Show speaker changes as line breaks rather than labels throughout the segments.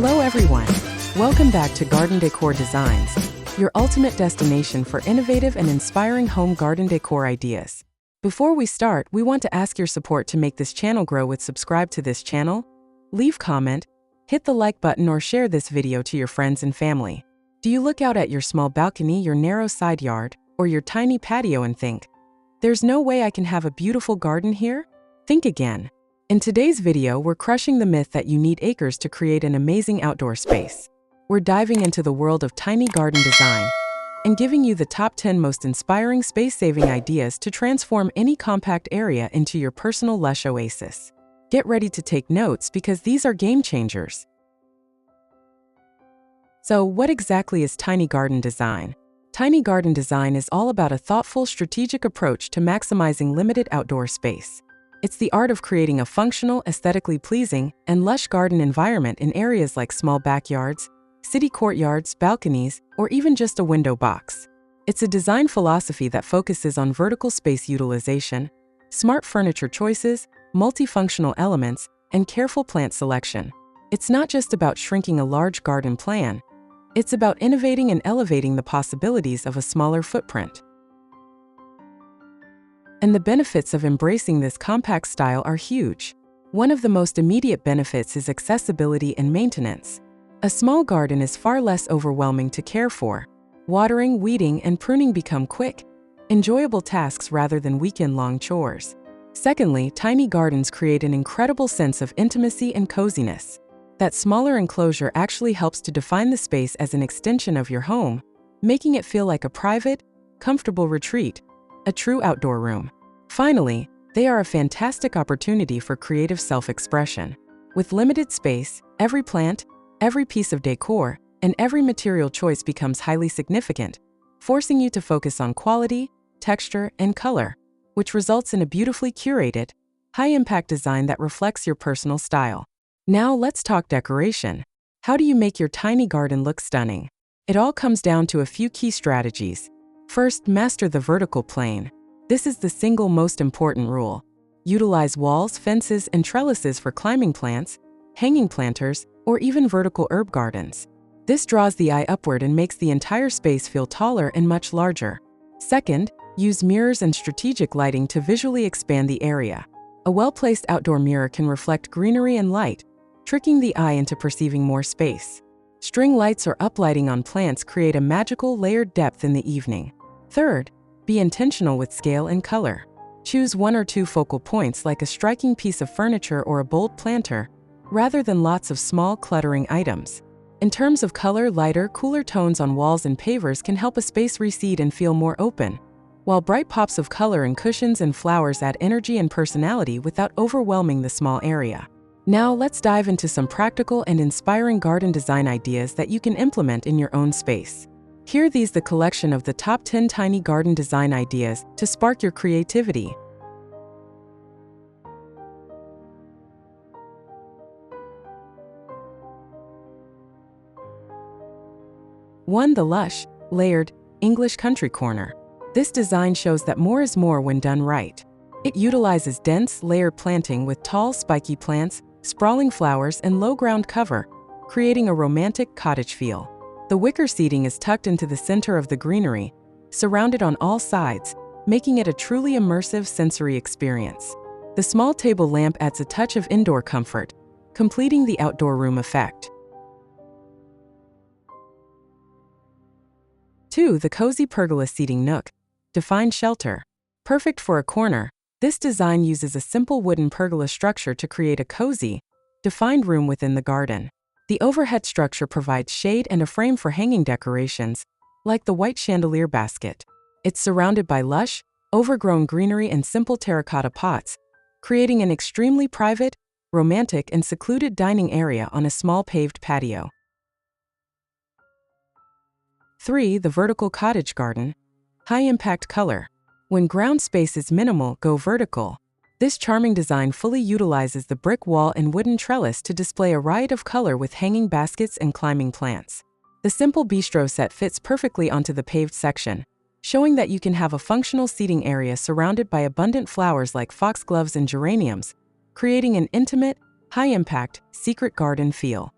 Hello everyone! Welcome back to Garden Decor Designs, your ultimate destination for innovative and inspiring home garden decor ideas. Before we start, we want to ask your support to make this channel grow with subscribe to this channel, leave comment, hit the like button or share this video to your friends and family. Do you look out at your small balcony, your narrow side yard, or your tiny patio and think, there's no way I can have a beautiful garden here? Think again. In today's video, we're crushing the myth that you need acres to create an amazing outdoor space. We're diving into the world of tiny garden design and giving you the top 10 most inspiring space-saving ideas to transform any compact area into your personal lush oasis. Get ready to take notes because these are game changers. So, what exactly is tiny garden design? Tiny garden design is all about a thoughtful, strategic approach to maximizing limited outdoor space. It's the art of creating a functional, aesthetically pleasing, and lush garden environment in areas like small backyards, city courtyards, balconies, or even just a window box. It's a design philosophy that focuses on vertical space utilization, smart furniture choices, multifunctional elements, and careful plant selection. It's not just about shrinking a large garden plan. It's about innovating and elevating the possibilities of a smaller footprint. And the benefits of embracing this compact style are huge. One of the most immediate benefits is accessibility and maintenance. A small garden is far less overwhelming to care for. Watering, weeding, and pruning become quick, enjoyable tasks rather than weekend-long chores. Secondly, tiny gardens create an incredible sense of intimacy and coziness. That smaller enclosure actually helps to define the space as an extension of your home, making it feel like a private, comfortable retreat, a true outdoor room. Finally, they are a fantastic opportunity for creative self-expression. With limited space, every plant, every piece of decor, and every material choice becomes highly significant, forcing you to focus on quality, texture, and color, which results in a beautifully curated, high-impact design that reflects your personal style. Now let's talk decoration. How do you make your tiny garden look stunning? It all comes down to a few key strategies. First, master the vertical plane. This is the single most important rule. Utilize walls, fences, and trellises for climbing plants, hanging planters, or even vertical herb gardens. This draws the eye upward and makes the entire space feel taller and much larger. Second, use mirrors and strategic lighting to visually expand the area. A well-placed outdoor mirror can reflect greenery and light, tricking the eye into perceiving more space. String lights or uplighting on plants create a magical, layered depth in the evening. Third, be intentional with scale and color. Choose one or two focal points like a striking piece of furniture or a bold planter, rather than lots of small, cluttering items. In terms of color, lighter, cooler tones on walls and pavers can help a space recede and feel more open, while bright pops of color and cushions and flowers add energy and personality without overwhelming the small area. Now let's dive into some practical and inspiring garden design ideas that you can implement in your own space. Here these the collection of the top 10 tiny garden design ideas to spark your creativity. One, the lush, layered, English country corner. This design shows that more is more when done right. It utilizes dense, layered planting with tall, spiky plants, sprawling flowers, and low ground cover, creating a romantic cottage feel. The wicker seating is tucked into the center of the greenery, surrounded on all sides, making it a truly immersive sensory experience. The small table lamp adds a touch of indoor comfort, completing the outdoor room effect. 2. The cozy pergola seating nook. Defined shelter. Perfect for a corner, this design uses a simple wooden pergola structure to create a cozy, defined room within the garden. The overhead structure provides shade and a frame for hanging decorations, like the white chandelier basket. It's surrounded by lush, overgrown greenery and simple terracotta pots, creating an extremely private, romantic, and secluded dining area on a small paved patio. 3. The vertical cottage garden. High-impact color. When ground space is minimal, go vertical. This charming design fully utilizes the brick wall and wooden trellis to display a riot of color with hanging baskets and climbing plants. The simple bistro set fits perfectly onto the paved section, showing that you can have a functional seating area surrounded by abundant flowers like foxgloves and geraniums, creating an intimate, high-impact, secret garden feel.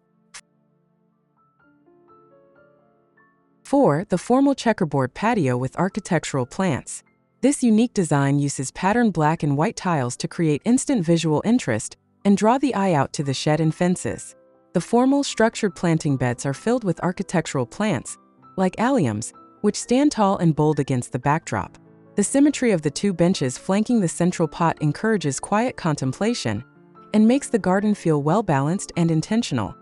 4. The formal checkerboard patio with architectural plants. This unique design uses patterned black and white tiles to create instant visual interest and draw the eye out to the shed and fences. The formal, structured planting beds are filled with architectural plants, like alliums, which stand tall and bold against the backdrop. The symmetry of the two benches flanking the central pot encourages quiet contemplation and makes the garden feel well-balanced and intentional.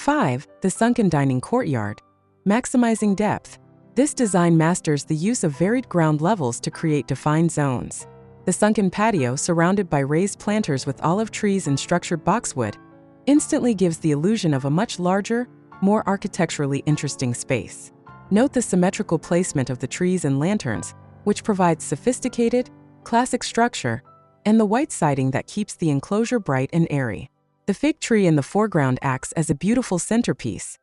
5. The sunken dining courtyard. Maximizing depth. This design masters the use of varied ground levels to create defined zones. The sunken patio, surrounded by raised planters with olive trees and structured boxwood, instantly gives the illusion of a much larger, more architecturally interesting space. Note the symmetrical placement of the trees and lanterns, which provides sophisticated, classic structure, and the white siding that keeps the enclosure bright and airy. The fig tree in the foreground acts as a beautiful centerpiece.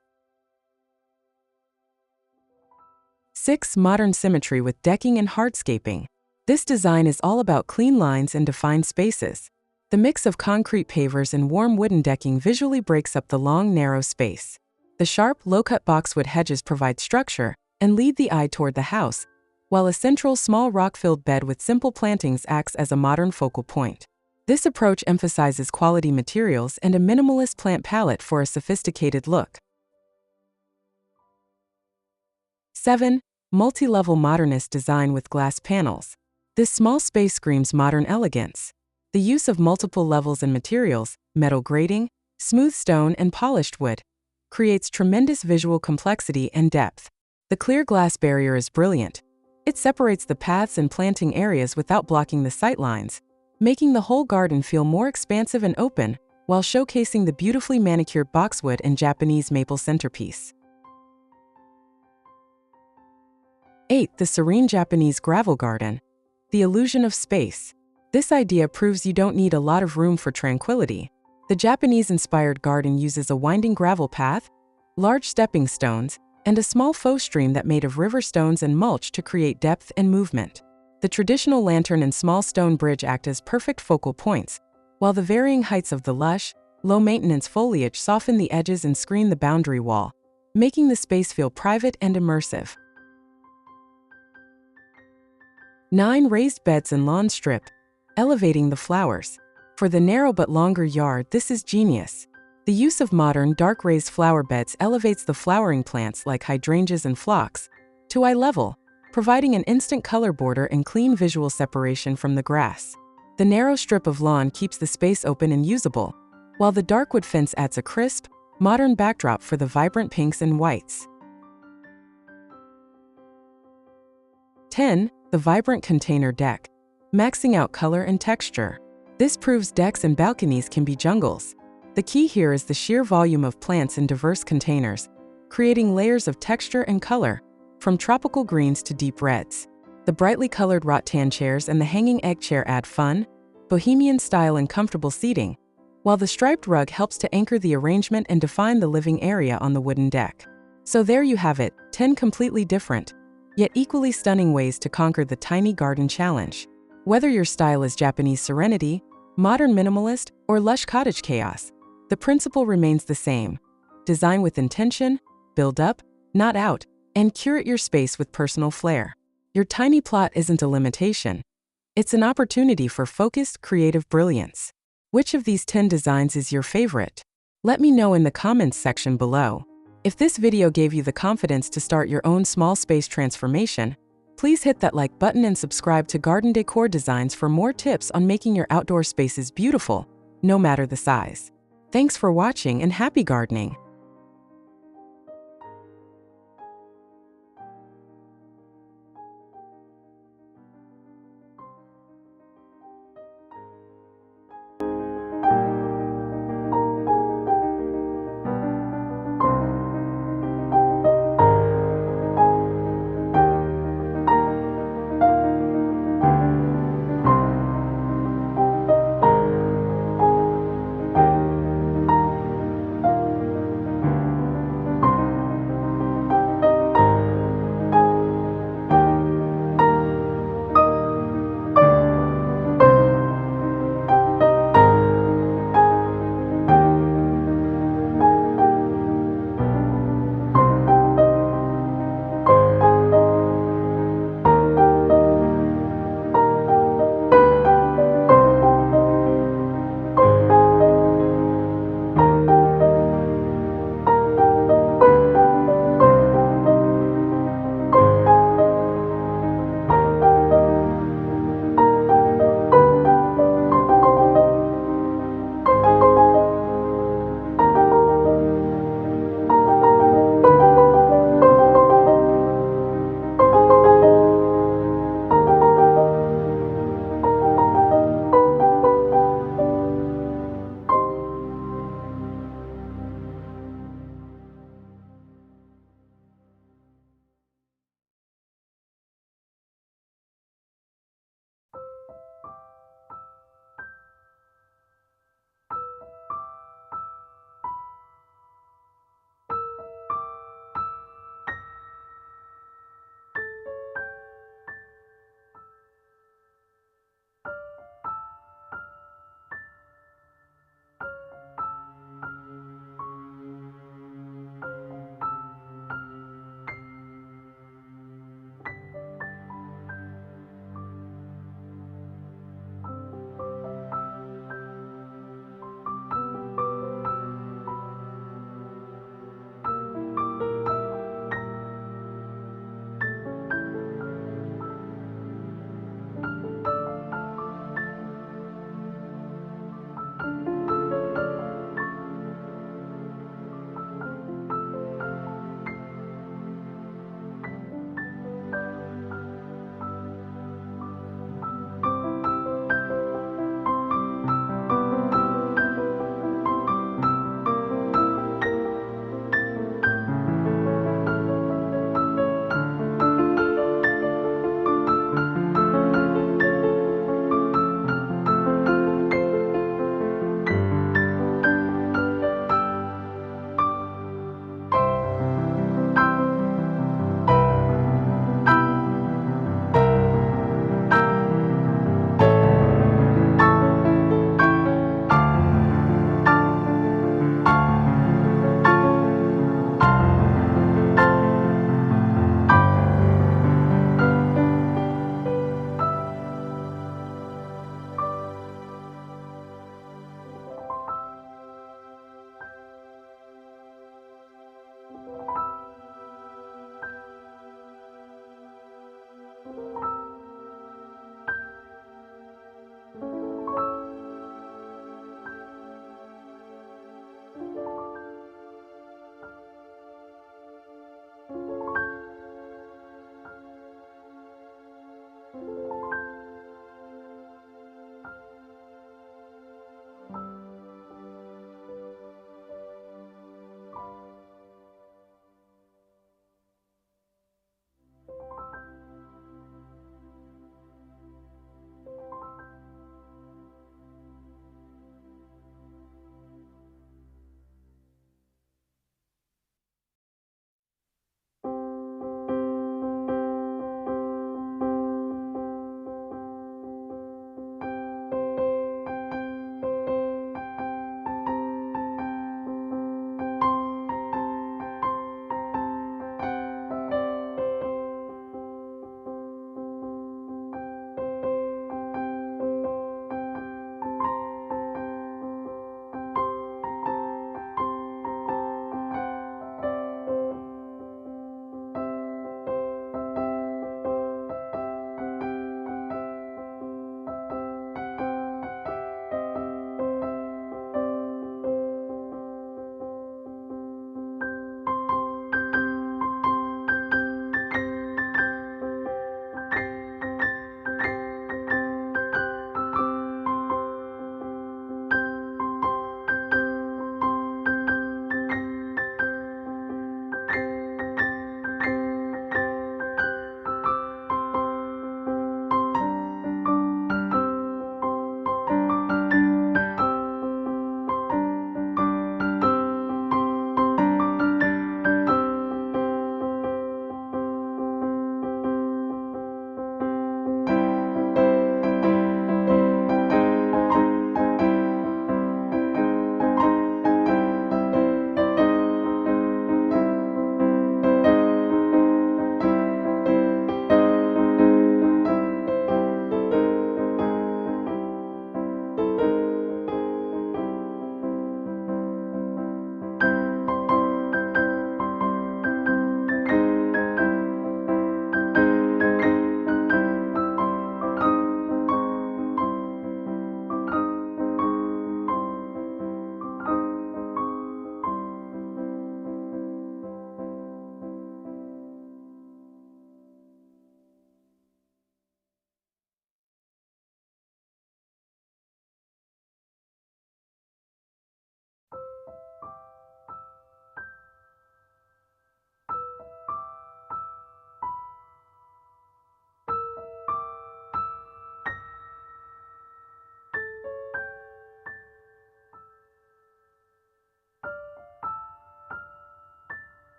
6. Modern symmetry with decking and hardscaping. This design is all about clean lines and defined spaces. The mix of concrete pavers and warm wooden decking visually breaks up the long, narrow space. The sharp, low-cut boxwood hedges provide structure and lead the eye toward the house, while a central, small rock-filled bed with simple plantings acts as a modern focal point. This approach emphasizes quality materials and a minimalist plant palette for a sophisticated look. 7. Multi-level modernist design with glass panels. This small space screams modern elegance. The use of multiple levels and materials, metal grating, smooth stone, and polished wood, creates tremendous visual complexity and depth. The clear glass barrier is brilliant. It separates the paths and planting areas without blocking the sightlines, making the whole garden feel more expansive and open, while showcasing the beautifully manicured boxwood and Japanese maple centerpiece. 8. The serene Japanese gravel garden. The illusion of space. This idea proves you don't need a lot of room for tranquility. The Japanese-inspired garden uses a winding gravel path, large stepping stones, and a small faux stream that made of river stones and mulch to create depth and movement. The traditional lantern and small stone bridge act as perfect focal points, while the varying heights of the lush, low-maintenance foliage soften the edges and screen the boundary wall, making the space feel private and immersive. 9. Raised beds and lawn strip. Elevating the flowers. For the narrow but longer yard, this is genius. The use of modern, dark raised flower beds elevates the flowering plants like hydrangeas and phlox to eye level, providing an instant color border and clean visual separation from the grass. The narrow strip of lawn keeps the space open and usable, while the dark wood fence adds a crisp, modern backdrop for the vibrant pinks and whites. 10. The vibrant container deck. Maxing out color and texture. This proves decks and balconies can be jungles. The key here is the sheer volume of plants in diverse containers, creating layers of texture and color, from tropical greens to deep reds. The brightly colored rattan chairs and the hanging egg chair add fun, bohemian style and comfortable seating, while the striped rug helps to anchor the arrangement and define the living area on the wooden deck. So there you have it, 10 completely different, yet equally stunning ways to conquer the tiny garden challenge. Whether your style is Japanese serenity, modern minimalist, or lush cottage chaos, the principle remains the same. Design with intention, build up, not out, and curate your space with personal flair. Your tiny plot isn't a limitation. It's an opportunity for focused, creative brilliance. Which of these 10 designs is your favorite? Let me know in the comments section below. If this video gave you the confidence to start your own small space transformation, please hit that like button and subscribe to Garden Decor Designs for more tips on making your outdoor spaces beautiful, no matter the size. Thanks for watching and happy gardening!